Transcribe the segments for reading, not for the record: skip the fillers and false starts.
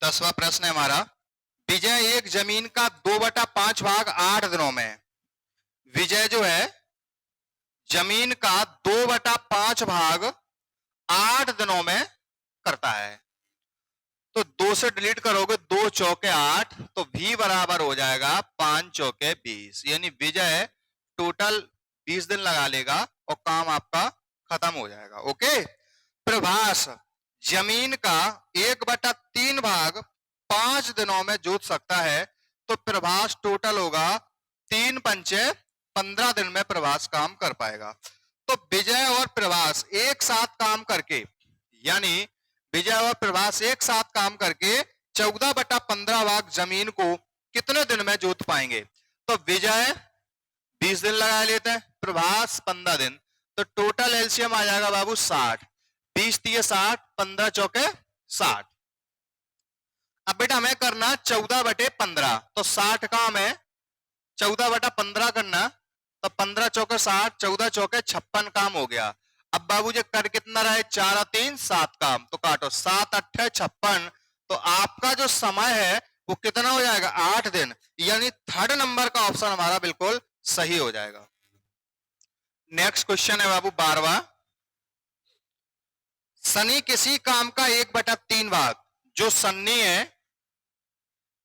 10वां प्रश्न है हमारा। विजय एक जमीन का 2/5 भाग 8 दिनों में, विजय जो है जमीन का 2/5 भाग 8 दिनों में करता है। तो 2 से डिलीट करोगे, 2 चौके 8, तो v बराबर हो जाएगा 5 चौके 20, यानी विजय टोटल 20 दिन लगा लेगा और काम आपका खत्म हो जाएगा। ओके। प्रभास जमीन का 1/3 भाग 5 दिनों में जोत सकता है, तो प्रभास टोटल होगा 3 पंचे 15 दिन में प्रभास काम कर पाएगा। तो विजय और प्रभास एक साथ काम करके, यानी विजय और प्रभास एक साथ काम करके 14/15 भाग जमीन को कितने दिन में जोत पाएंगे? तो विजय 20 दिन लगा लेते हैं, प्रभास 15 दिन, तो टोटल एलसीएम आ जाएगा बाबू 60। 20 3 60, 15 चौके 60। अब बेटा हमें करना 14/15, तो 60 काम है, 14/15 करना, तो 15 चौके 60, 14 चौके 56 काम हो गया। अब बाबू जी कर कितना रहा है? 4 और 3 7 काम, तो काटो, 7 8 56, तो आपका जो समय है वो कितना हो जाएगा? 8 दिन, यानी थर्ड नंबर का ऑप्शन हमारा बिल्कुल सही हो जाएगा। नेक्स्ट क्वेश्चन है बाबू 12वां। सनी किसी काम का 1/3 भाग, जो सन्नी है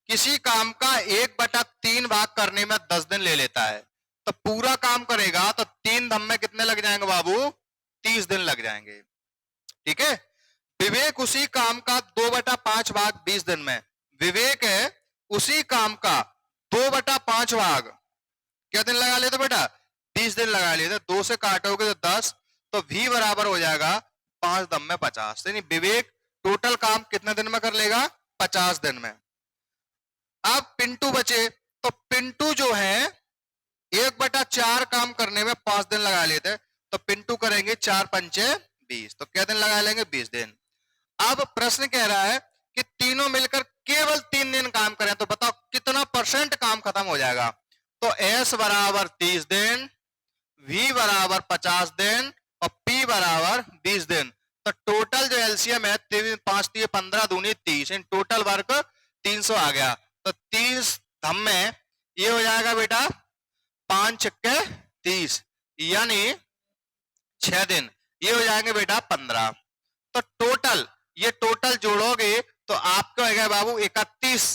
किसी काम का 1/3 भाग करने में 10 दिन ले लेता है, तो पूरा काम करेगा तो 3 धम में कितने लग जाएंगे बाबू? 30 दिन लग जाएंगे। ठीक है। विवेक उसी काम का 2/5 भाग 20 दिन में, विवेक है उसी काम का 2/5 भाग क्या दिन लगा लेते बेटा? 20 दिन लगा लेते। 2 से काटोगे तो 10, तो v बराबर हो जाएगा 5 दम में 50, यानी विवेक टोटल काम कितने दिन में कर लेगा? 50 दिन में। अब पिंटू बचे, तो पिंटू जो है 1/4 काम करने में 5 दिन लगा लेते हैं, तो पिंटू करेंगे 4 पंचे 20, तो क्या दिन लगा लेंगे? 20 दिन। अब प्रश्न कह रहा है कि तीनों मिलकर केवल 3 दिन काम करें, तो बताओ कितना % काम खत्म हो जाएगा? तो S बराबर 30 दिन, V बराबर 50 दिन और P बराबर 20 दिन। तो टोटल जो एलसीएम है 5 3 15 दूनी 30, इन टोटल वर्क 300 आ गया। तो 30 धम में ये हो जाएगा बेटा 5 छक्के 30, यानी 6 दिन, ये हो जाएंगे बेटा 15। तो टोटल ये टोटल जोड़ोगे तो आपको हो गया बाबू 31।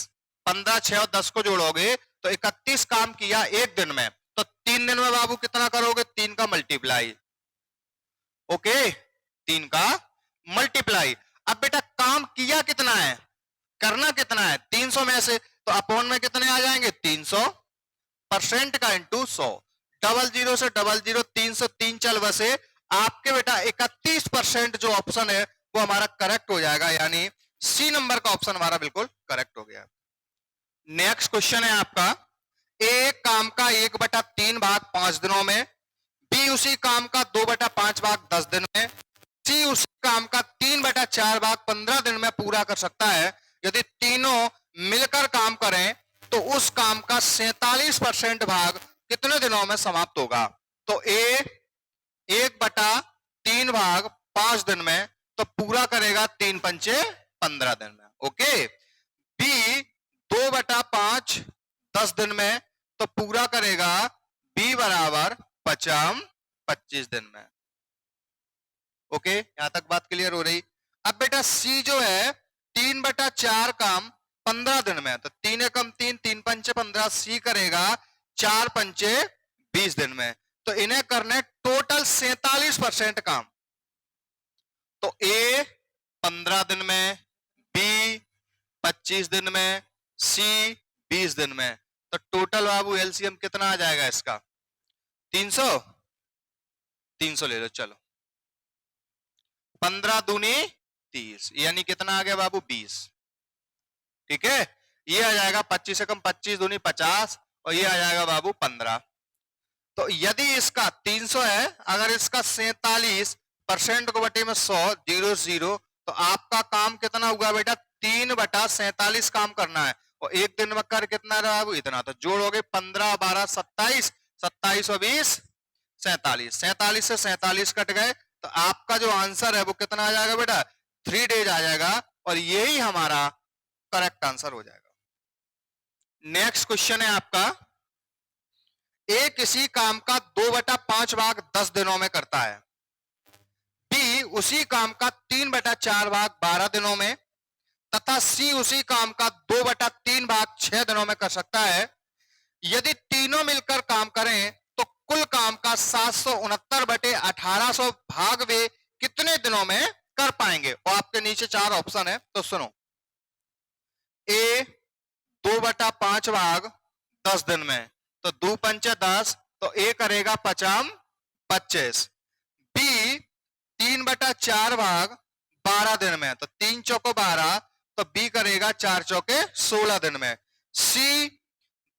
15 6 और 10 को जोड़ोगे तो 31 काम किया एक दिन में, तो 3 दिन में बाबू कितना करोगे? 3 का मल्टीप्लाई। ओके, 3 का मल्टीप्लाई। अब बेटा काम किया कितना है, करना कितना है? 300 में से, तो अपॉन में कितने आ जाएंगे? 300, % का इंटू 100, डबल जीरो से डबल जीरो, 303 चल बसे आपके बेटा 31% जो ऑप्शन है वो हमारा करेक्ट हो जाएगा, यानी सी नंबर का ऑप्शन हमारा बिल्कुल करेक्ट हो गया। नेक्स्ट क्वेश्चन है आपका, ए काम का 1/3 भाग 5 दिनों में, बी उसी काम का 2/5 भाग 10 दिन में, सी उसी काम का 3/4 भाग 15 दिन में पूरा कर सकता है। यदि तीनों मिलकर काम करें तो उस काम का 47% भाग कितने दिनों में समाप्त होगा? तो ए 1/3 भाग 5 दिन में, तो पूरा करेगा 3 पंचे 15 दिन में। ओके। बी 2/5 10 दिन में, तो पूरा करेगा बी बराबर 25 दिन में। ओके, यहां तक बात क्लियर हो रही। अब बेटा सी जो है 3/4 काम 15 दिन में, तो 3 एकम 3, 3 पंचे 15, सी करेगा 4 पंचे 20 दिन में, तो इन्हें करने टोटल 47% काम। तो ए 15 दिन में, बी 25 दिन में, सी 20 दिन में, तो टोटल बाबू एलसीएम कितना आ जाएगा इसका? 300 300 ले लो, चलो 15 दूनी 30, यानी कितना आ गया बाबू? 20। ठीक है, ये आ जाएगा 25 से कम 25 दूनी 50, और ये आ जाएगा बाबू 15। तो यदि इसका 300 है, अगर इसका 47% को बटे में 100 0 0, तो आपका काम कितना हुआ बेटा? 3/47 काम करना है, और एक दिन में कर कितना रहा बाबू? इतना। तो जोड़ोगे 15 12 27, 27 और 20 47, 47 से 47 कट गए, तो आपका जो आंसर है वो कितना आ जाएगा बेटा? 3 डेज आ जाएगा। और यही हमारा करेक्ट आंसर हो जाएगा। नेक्स्ट क्वेश्चन है आपका, ए किसी काम का 2/5 भाग 10 दिनों में करता है, बी उसी काम का 3/4 भाग 12 दिनों में, तथा सी उसी काम का 2/3 भाग 6 दिनों में कर सकता है। यदि तीनों मिलकर काम करें तो कुल काम का 769/1800 भाग वे कितने दिनों में कर पाएंगे। और आपके नीचे 4 ऑप्शन है, तो सुनो। ए 2/5 भाग 10 दिन में, तो 2 पंचे 10, तो ए करेगा 5 25। बी 3/4 भाग 12 दिन में, तो 3 चौको 12, तो बी करेगा 4 चौके 16 दिन में। सी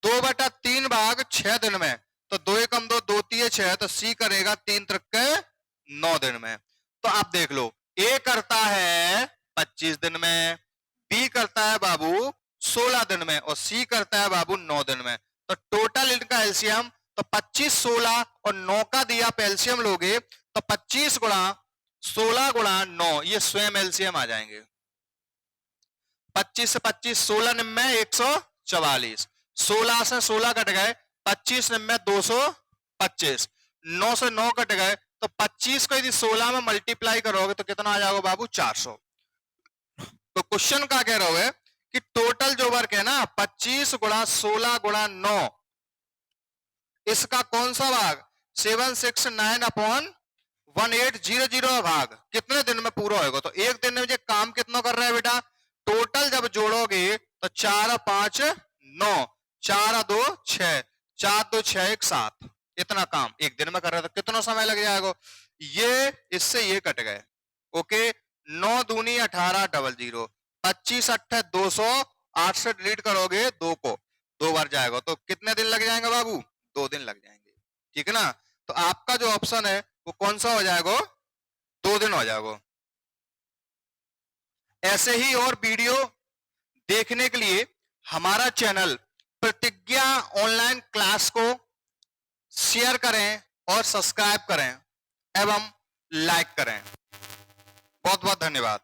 2/3 भाग 6 दिन में, तो 2 एकम 2, 2 3 6, तो सी करेगा 3 त्रिके 9 दिन में। तो आप देख लो, ए करता है 25 दिन में, बी करता है बाबू 16 दिन में, और सी करता है बाबू 9 दिन में। तो टोटल इनका एलसीएम, तो 25 16 और 9 का दिया आप एलसीएम लोगे तो 25 गुणा 16 गुणा 9, ये स्वयं एलसीएम आ जाएंगे। 25 से 25 16 निम्मे 144, 16 से 16 कट गए, 25 निम्मे 225, 9 से 9 कट गए, तो 25 को यदि 16 में मल्टीप्लाई करोगे तो कितना आ जाएगा बाबू 400। तो क्वेश्चन का कह रहे हो कि टोटल जो वर्क है ना 25 गुणा 16 गुणा 9, इसका कौन सा भाग 769/1800 भाग कितने दिन में पूरा होगा। तो एक दिन में मुझे काम कितना कर रहा है बेटा, टोटल जब जोड़ोगे तो 4 5 9, 4 2 6, 4 2 6 1 7, इतना काम एक दिन में कर रहा है। तो कितना समय लग जाएगा, ये इससे ये कट गए। ओके, 9 दूनी 18 00, 25 8 200, 8 से डिलीट करोगे 2 को 2 बार जाएगा, तो कितने दिन लग जाएंगे बाबू, 2 दिन लग जाएंगे। ठीक है ना, तो आपका जो ऑप्शन है वो कौन सा हो जाएगा, 2 दिन हो जाएगा। ऐसे ही और वीडियो देखने के लिए हमारा चैनल प्रतिज्ञा ऑनलाइन क्लास को शेयर करें और सब्सक्राइब करें एवं लाइक करें। बहुत बहुत धन्यवाद।